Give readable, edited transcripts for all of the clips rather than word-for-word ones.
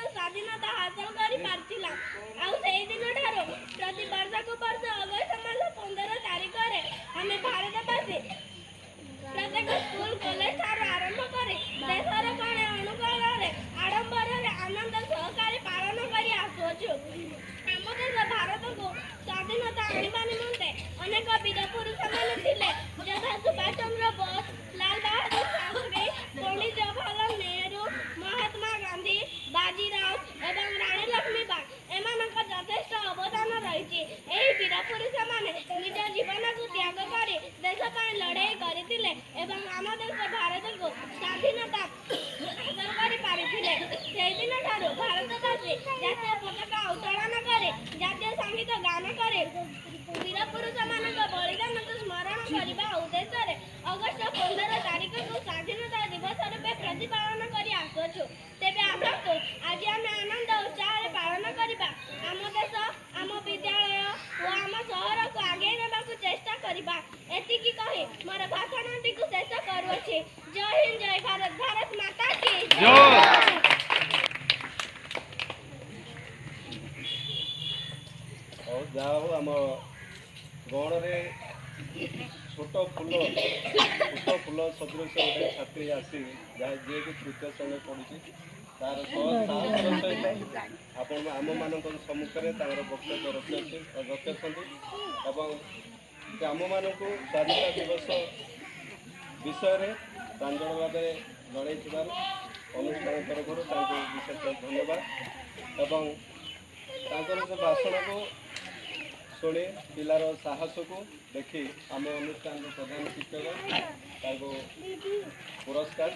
स्वाधीनता हासिल कर पारथिला आउ सेही दिन ठारो प्रति वर्ष को वर्ष अगस्त मास 15 तारिख रे हमें भारतवासी प्रत्येक स्कूल कॉलेज ठारो आरंभ करे देशर कोणे अनुकूल रे आडंबर रे आनंद सहकारी पालन करी आसुछु। आम देश भारत को स्वाधीनता आनिबा निमंते अनेक वीर पुरुष माने थिले यथा सुभाष चंद्र बोस, लाल बहादुर शास्त्री, पंडित जवाहरलाल नेहरू, महात्मा गांधी, बाजीराव एवं रानी लक्ष्मीबाई एमानक यथेष्ट अवदान रही। वीर पुरुष माने निज जीवन को त्याग कर देश पर लड़ाई करथिले एवं आम देश भारत को स्वाधीनता हासिल कर पारिथिले। सेही दिन ठारो भारतवासी जातीय पताका उत्तोलन करे, जातीय संगीत गान करे, वीर पुरुष मानक बलिदान को स्मरण करने उद्देश्य रे अगस्त 15 तारिख को स्वाधीनता दिवस रूपे प्रतिपालन करी आसुछु। तेबे आसतु आज आम आनंद उत्साह रे पालन करिबा, आम देश आम विद्यालय और आम शहर को आगे नेबा को चेष्टा करिबा। एतिकी कहि मोर भाषण को शेष करूछि। जय हिंद, जय भारत, भारत माता की जय। और जाओ आम गण रे छोट फूल सदृश गोटे छात्री आसी जी कि तृतीय श्रेणी पढ़ुची तार सहित आपण आम मान सम्मुखें वक्तव्य रखुंट आम मान स्वाधीनता दिवस विषय प्रांजल भाव जन अनुष्ठान तरफ विशेष धन्यवाद एवं से भाषण को शुणी पिलार साहस को देखी आम अनुष्ठान प्रधान शिक्षक पुरस्कार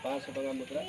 500 टंका मुद्रा।